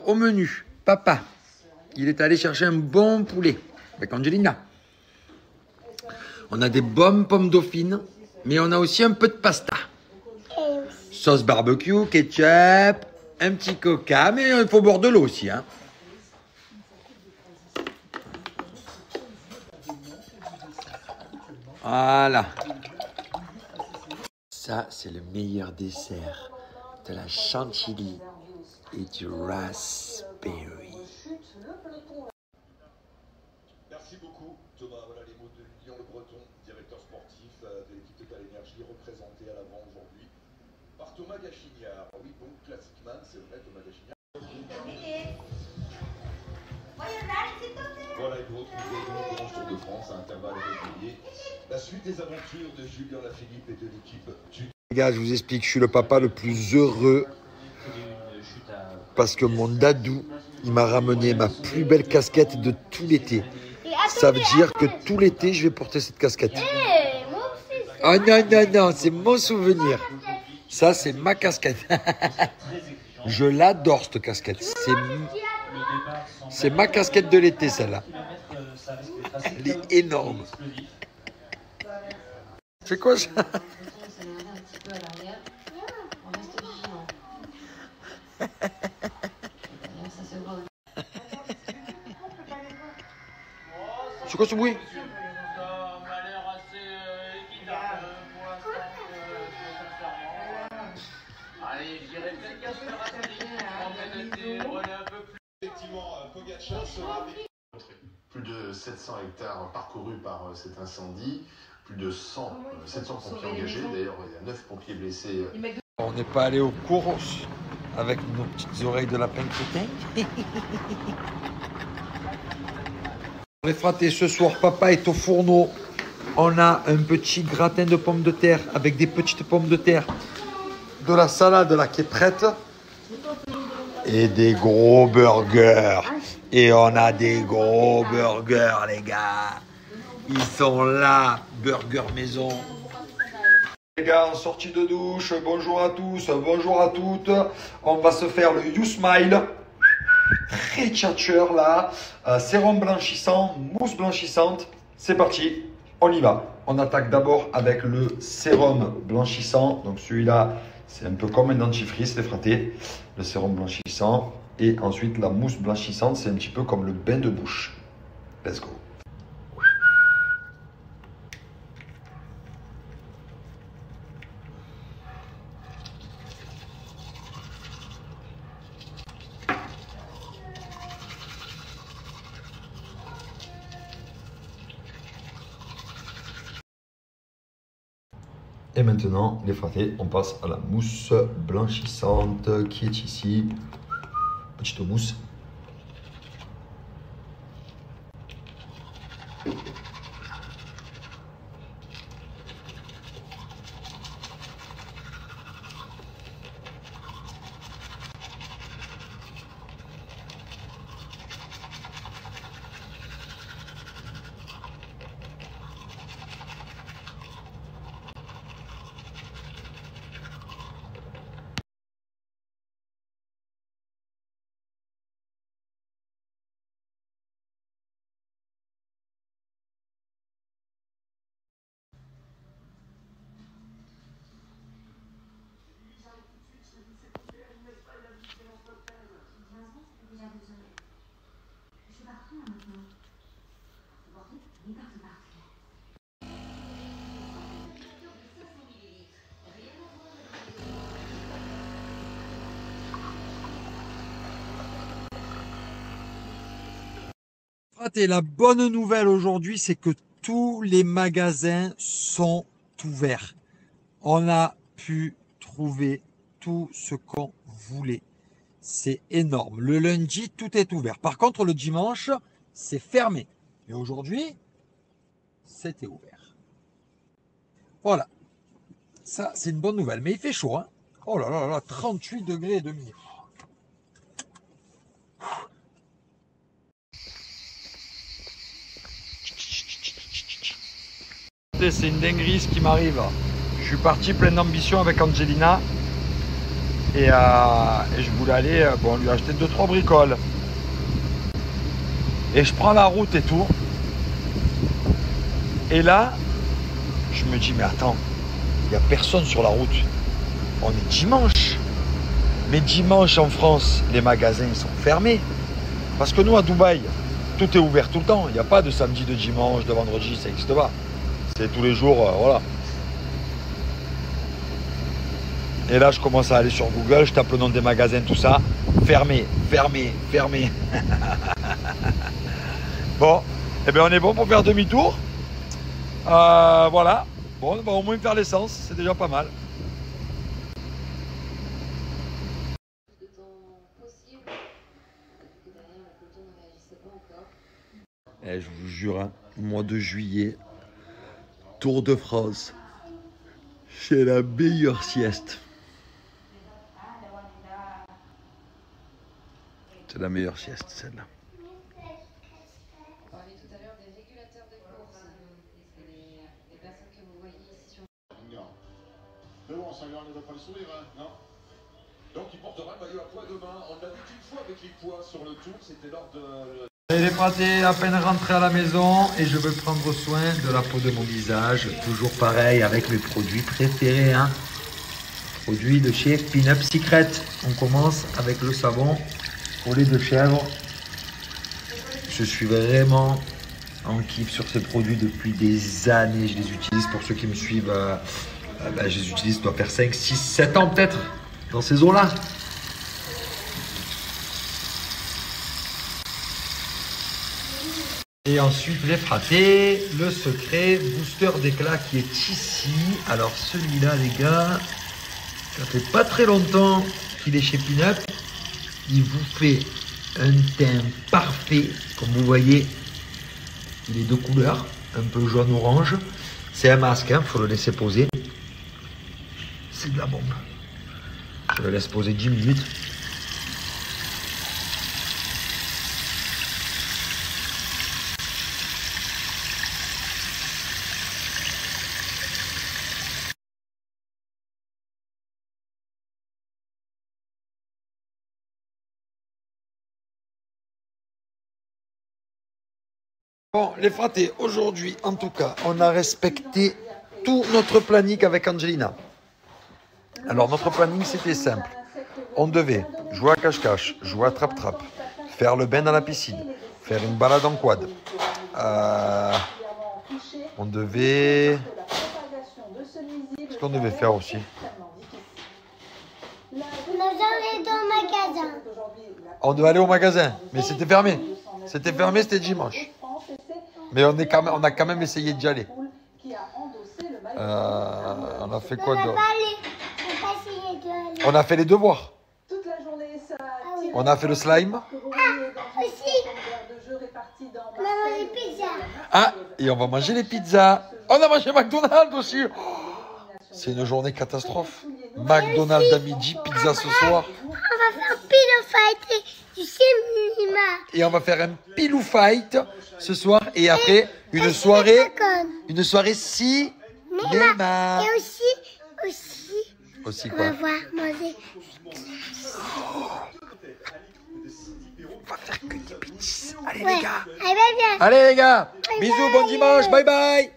Alors, au menu, papa, il est allé chercher un bon poulet avec Angelina. On a des bonnes pommes dauphines, mais on a aussi un peu de pasta. Sauce barbecue, ketchup, un petit coca, mais il faut boire de l'eau aussi. Hein. Voilà. Ça, c'est le meilleur dessert de la chantilly et du raspberry. Merci beaucoup, Thomas. Voilà les mots de Lilian Le Breton, directeur sportif de l'équipe Total Energy, représenté à l'avant aujourd'hui par Thomas Gachignard. Oui, bon, Classic Man, c'est vrai, Thomas Gachignard. Voilà, et vous retrouvez donc le Tour de France à intervalles réguliers. La suite des aventures de Julien Lafilippe et de l'équipe du... Les gars, je vous explique, je suis le papa le plus heureux parce que mon dadou, il m'a ramené ma plus belle casquette de tout l'été. Ça veut dire que tout l'été, je vais porter cette casquette. Ah non, non, non, c'est mon souvenir. Ça, c'est ma casquette. Je l'adore, cette casquette. C'est ma casquette de l'été, celle-là. Elle est énorme. C'est quoi ça? C'est quoi ce bruit? Plus de 700 hectares parcourus par cet incendie, plus de 700 pompiers engagés. D'ailleurs, il y a 9 pompiers blessés. On n'est pas allé aux courses avec nos petites oreilles de lapin crétin. Les fratés, ce soir, papa est au fourneau. On a un petit gratin de pommes de terre avec des petites pommes de terre, de la salade là qui est prête et des gros burgers. Et on a des gros burgers, les gars. Ils sont là, burger maison. Les gars, en sortie de douche, bonjour à tous, bonjour à toutes. On va se faire le You Smile. Retoucher là, sérum blanchissant, mousse blanchissante. C'est parti, on y va. On attaque d'abord avec le sérum blanchissant. Donc celui-là, c'est un peu comme un dentifrice, les fratés. Le sérum blanchissant. Et ensuite, la mousse blanchissante, c'est un petit peu comme le bain de bouche. Let's go. Et maintenant, les fratés, on passe à la mousse blanchissante qui est ici. Petite mousse. Et la bonne nouvelle aujourd'hui, c'est que tous les magasins sont ouverts. On a pu trouver tout ce qu'on voulait. C'est énorme. Le lundi, tout est ouvert. Par contre, le dimanche, c'est fermé. Et aujourd'hui, c'était ouvert. Voilà. Ça, c'est une bonne nouvelle. Mais il fait chaud, hein. Oh là là là, 38 degrés et demi. C'est une dinguerie ce qui m'arrive. Je suis parti plein d'ambition avec Angelina. Et je voulais aller lui acheter 2-3 bricoles. Et je prends la route et tout. Et là, je me dis, mais attends, il n'y a personne sur la route. On est dimanche. Mais dimanche en France, les magasins ils sont fermés. Parce que nous, à Dubaï, tout est ouvert tout le temps. Il n'y a pas de samedi, de dimanche, de vendredi, ça n'existe pas. C'est tous les jours, voilà. Et là, je commence à aller sur Google, je tape le nom des magasins, tout ça. Fermé, fermé, fermé. Bon, eh bien, on est bon pour faire demi-tour. Voilà. Bon, on va au moins faire l'essence, c'est déjà pas mal. Eh, je vous jure, hein, mois de juillet, Tour de France, c'est la meilleure sieste. C'est la meilleure sieste, celle-là. On parlait tout à l'heure des régulateurs de course. C'est les personnes que vous voyez ici sur... Mais bon, ça ne va pas le sourire, hein, non? Donc il portera le maillot à poids demain. On l'a vu qu'une fois avec les poids sur le tour, c'était lors de... Il est praté, à peine rentré à la maison et je veux prendre soin de la peau de mon visage. Toujours pareil avec mes produits préférés. Hein. Produits de chez Pin-Up Secret. On commence avec le savon au lait de chèvre. Je suis vraiment en kiff sur ces produits depuis des années. Je les utilise pour ceux qui me suivent. Je les utilise, ça doit faire 5, 6, 7 ans peut-être dans ces eaux-là. Et ensuite les fratés, le secret booster d'éclat qui est ici. Alors celui-là les gars, ça fait pas très longtemps qu'il est chez Pin-Up. Il vous fait un teint parfait, comme vous voyez. Il est de couleur, un peu jaune-orange. C'est un masque, hein, faut le laisser poser. C'est de la bombe. Je le laisse poser 10 minutes. Bon, les fratés, aujourd'hui, en tout cas, on a respecté tout notre planning avec Angelina. Alors, notre planning, c'était simple. On devait jouer à cache-cache, jouer à trap-trap, faire le bain dans la piscine, faire une balade en quad. On devait... Qu'est-ce qu'on devait faire aussi? On devait aller au magasin, mais c'était fermé. C'était fermé, c'était dimanche. Mais on a quand même essayé d'y aller. On a fait quoi d'autre? On a fait les devoirs. On a fait le slime. Ah, et on va manger les pizzas. On a mangé McDonald's aussi. C'est une journée catastrophe. McDonald's à midi, pizza ce soir. On va faire pillow fight du cinéma. Et on va faire un pilou fight ce soir. Et après, une soirée cinéma. Et aussi, Quoi? on va voir manger. On va faire que des bêtises. Allez Ouais. les gars. Allez, viens. Allez les gars. Bye Bisous, bye. bon dimanche. Bye bye.